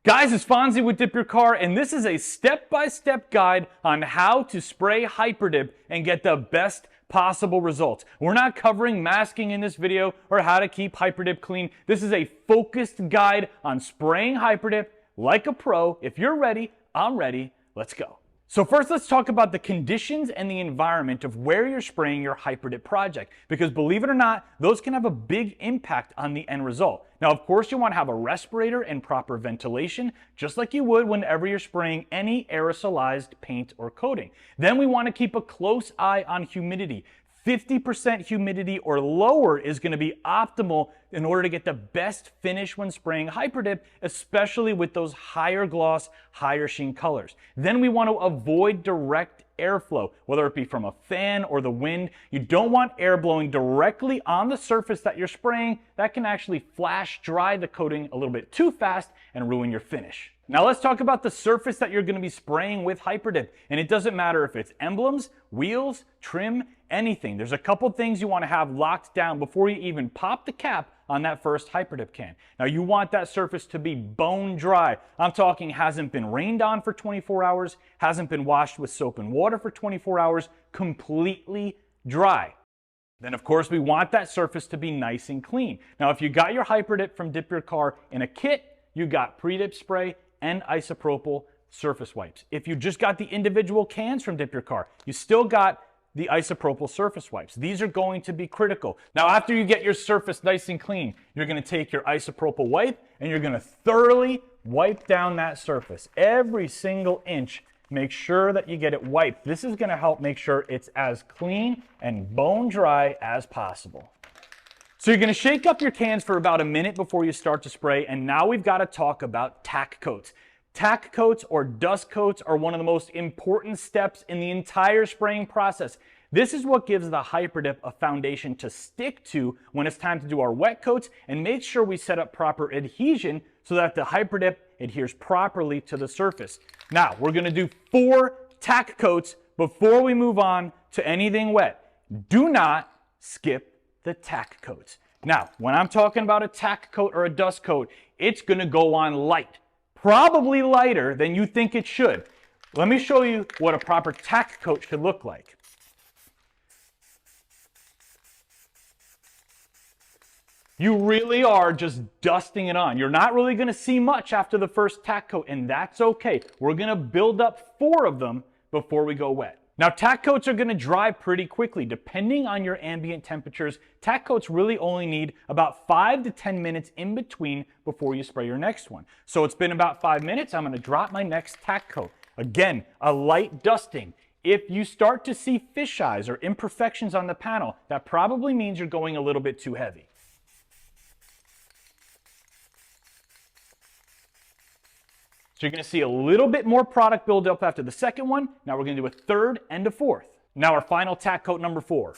Guys, it's Fonzie with Dip Your Car, and this is a step-by-step guide on how to spray HyperDip and get the best possible results. We're not covering masking in this video or how to keep HyperDip clean. This is a focused guide on spraying HyperDip like a pro. If you're ready, I'm ready. Let's go. So first, let's talk about the conditions and the environment of where you're spraying your HyperDip project, because believe it or not, those can have a big impact on the end result. Now, of course, you want to have a respirator and proper ventilation, just like you would whenever you're spraying any aerosolized paint or coating. Then we want to keep a close eye on humidity. 50% humidity or lower is going to be optimal in order to get the best finish when spraying HyperDip, especially with those higher gloss, higher sheen colors. Then we want to avoid direct airflow, whether it be from a fan or the wind. You don't want air blowing directly on the surface that you're spraying. That can actually flash dry the coating a little bit too fast and ruin your finish. Now let's talk about the surface that you're going to be spraying with HyperDip. And it doesn't matter if it's emblems, wheels, trim, anything. There's a couple things you want to have locked down before you even pop the cap on that first HyperDip can. Now you want that surface to be bone dry. I'm talking hasn't been rained on for 24 hours, hasn't been washed with soap and water for 24 hours, completely dry. Then of course we want that surface to be nice and clean. Now if you got your HyperDip from Dip Your Car in a kit, you got pre-dip spray and isopropyl surface wipes. If you just got the individual cans from Dip Your Car, you still got the isopropyl surface wipes. These are going to be critical. Now, after you get your surface nice and clean, you're gonna take your isopropyl wipe and you're gonna thoroughly wipe down that surface. Every single inch, make sure that you get it wiped. This is gonna help make sure it's as clean and bone dry as possible. So you're gonna shake up your cans for about a minute before you start to spray, and now we've gotta talk about tack coats. Tack coats or dust coats are one of the most important steps in the entire spraying process. This is what gives the HyperDip a foundation to stick to when it's time to do our wet coats, and make sure we set up proper adhesion so that the HyperDip adheres properly to the surface. Now, we're gonna do 4 tack coats before we move on to anything wet. Do not skip the tack coats. Now, when I'm talking about a tack coat or a dust coat, it's gonna go on light. Probably lighter than you think it should. Let me show you what a proper tack coat should look like. You really are just dusting it on. You're not really going to see much after the first tack coat, and that's okay. We're going to build up 4 of them before we go wet. Now, tack coats are going to dry pretty quickly. Depending on your ambient temperatures, tack coats really only need about 5 to 10 minutes in between before you spray your next one. So it's been about 5 minutes. I'm going to drop my next tack coat. Again, a light dusting. If you start to see fish eyes or imperfections on the panel, that probably means you're going a little bit too heavy. So you're going to see a little bit more product build up after the second one. Now we're going to do a third and a fourth. Now our final tack coat number 4.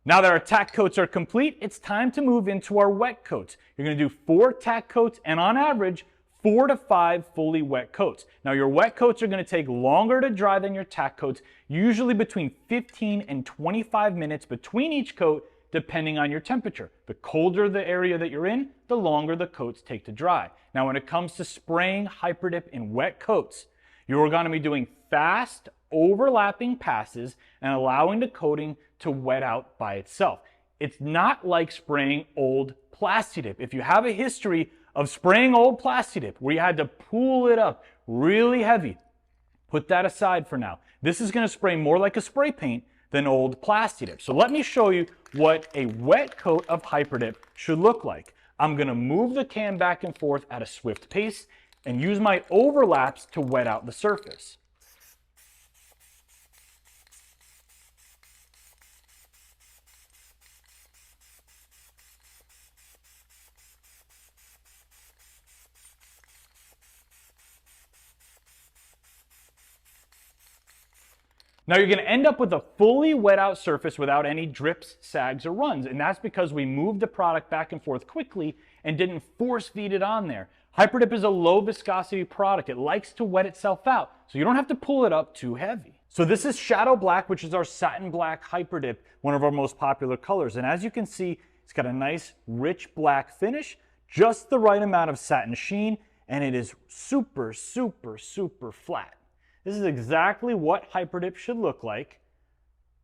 Now that our tack coats are complete, it's time to move into our wet coats. You're going to do 4 tack coats and on average 4 to 5 fully wet coats. Now your wet coats are going to take longer to dry than your tack coats, usually between 15 and 25 minutes between each coat, depending on your temperature. The colder the area that you're in, the longer the coats take to dry. Now, when it comes to spraying HyperDip in wet coats, you're going to be doing fast, overlapping passes and allowing the coating to wet out by itself. It's not like spraying old Plasti Dip. If you have a history of spraying old Plasti Dip where you had to pull it up really heavy, put that aside for now. This is going to spray more like a spray paint than old Plasti Dip. So let me show you what a wet coat of HyperDip should look like. I'm going to move the can back and forth at a swift pace and use my overlaps to wet out the surface. Now you're going to end up with a fully wet out surface without any drips, sags, or runs, and that's because we moved the product back and forth quickly and didn't force feed it on there. HyperDip is a low viscosity product. It likes to wet itself out, so you don't have to pull it up too heavy. So this is Shadow Black, which is our satin black HyperDip, one of our most popular colors, and as you can see, It's got a nice rich black finish, just the right amount of satin sheen, and it is super, super, super flat. This is exactly what HyperDip should look like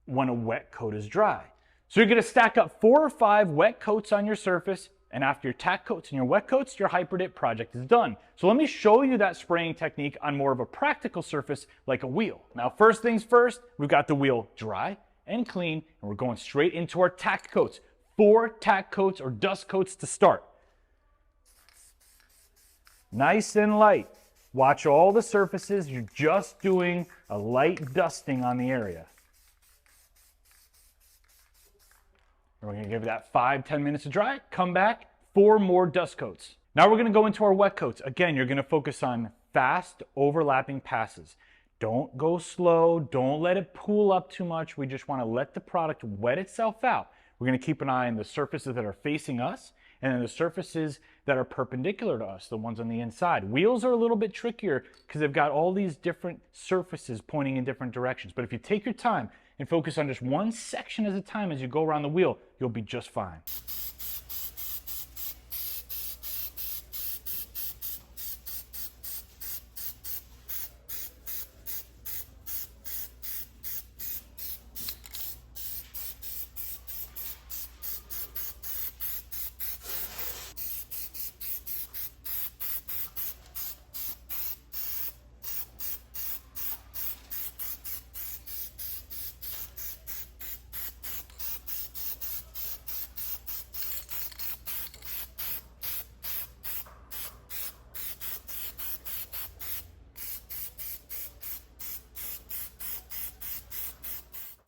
when a wet coat is dry. So you're going to stack up 4 or 5 wet coats on your surface, and after your tack coats and your wet coats, your HyperDip project is done. So let me show you that spraying technique on more of a practical surface like a wheel. Now, first things first, we've got the wheel dry and clean, and we're going straight into our tack coats. 4 tack coats or dust coats to start. Nice and light. Watch all the surfaces. You're just doing a light dusting on the area. We're going to give that 5-10 minutes to dry. Come back, 4 more dust coats. Now we're going to go into our wet coats. Again, you're going to focus on fast overlapping passes. Don't go slow. Don't let it pool up too much. We just want to let the product wet itself out. We're going to keep an eye on the surfaces that are facing us and then the surfaces that are perpendicular to us, the ones on the inside. Wheels are a little bit trickier because they've got all these different surfaces pointing in different directions. But if you take your time and focus on just one section at a time as you go around the wheel, you'll be just fine.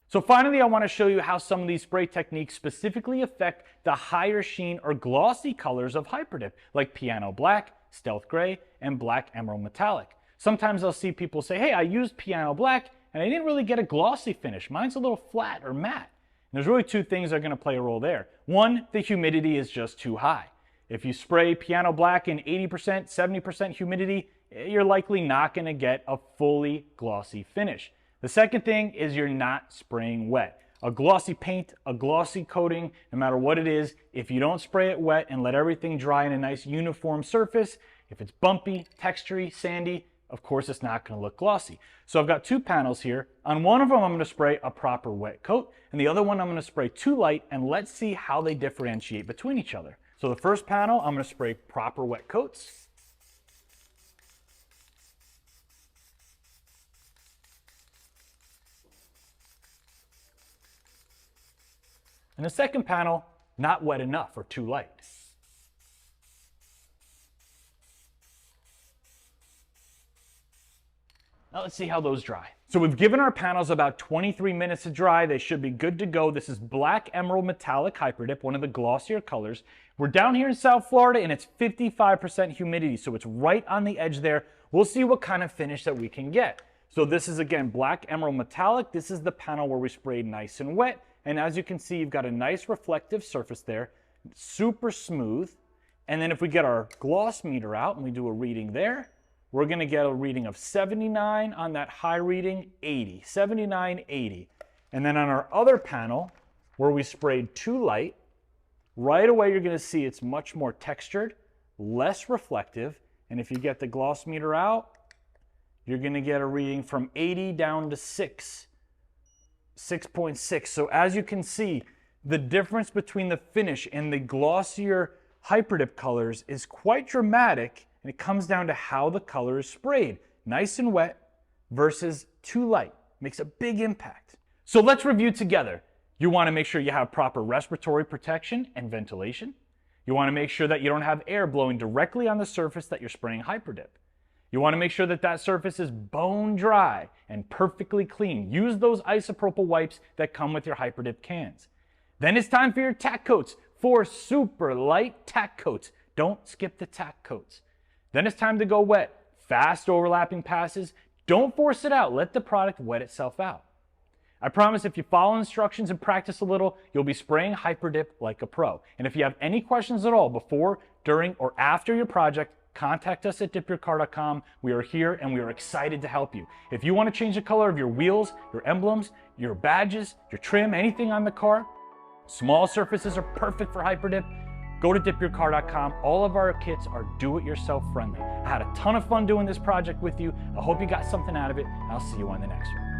So finally, I want to show you how some of these spray techniques specifically affect the higher sheen or glossy colors of HyperDip, like piano black, stealth gray, and black emerald metallic. Sometimes I'll see people say, hey, I used piano black and I didn't really get a glossy finish. Mine's a little flat or matte. And there's really 2 things that are going to play a role there. One, the humidity is just too high. If you spray piano black in 80%, 70% humidity, you're likely not going to get a fully glossy finish. The second thing is you're not spraying wet. A glossy paint, a glossy coating, no matter what it is, if you don't spray it wet and let everything dry in a nice uniform surface, if it's bumpy, textury, sandy, of course it's not going to look glossy. So I've got 2 panels here. On one of them I'm going to spray a proper wet coat, and the other one I'm going to spray too light, and let's see how they differentiate between each other. So the first panel I'm going to spray proper wet coats. And the second panel, not wet enough or too light. Now let's see how those dry. So we've given our panels about 23 minutes to dry. They should be good to go. This is black emerald metallic HyperDip, one of the glossier colors. We're down here in South Florida and it's 55% humidity, so it's right on the edge there. We'll see what kind of finish that we can get. So this is again black emerald metallic. This is the panel where we sprayed nice and wet. And as you can see, you've got a nice reflective surface there, super smooth. And then if we get our gloss meter out and we do a reading there, we're going to get a reading of 79 on that high reading, 80, 79, 80. And then on our other panel, where we sprayed too light, right away you're going to see it's much more textured, less reflective. And if you get the gloss meter out, you're going to get a reading from 80 down to 6. 6.6. So as you can see, the difference between the finish and the glossier HyperDip colors is quite dramatic, and it comes down to how the color is sprayed. Nice and wet versus too light. Makes a big impact. So let's review together. You want to make sure you have proper respiratory protection and ventilation. You want to make sure that you don't have air blowing directly on the surface that you're spraying HyperDip. You want to make sure that that surface is bone dry and perfectly clean. Use those isopropyl wipes that come with your HyperDip cans. Then it's time for your tack coats. 4 super light tack coats. Don't skip the tack coats. Then it's time to go wet. Fast overlapping passes. Don't force it out. Let the product wet itself out. I promise if you follow instructions and practice a little, you'll be spraying HyperDip like a pro. And if you have any questions at all before, during, or after your project, contact us at DipYourCar.com. We are here and we are excited to help you. If you want to change the color of your wheels, your emblems, your badges, your trim, anything on the car, Small surfaces are perfect for HyperDip. Go to DipYourCar.com. All of our kits are do-it-yourself friendly. I had a ton of fun doing this project with you. I hope you got something out of it. I'll see you on the next one.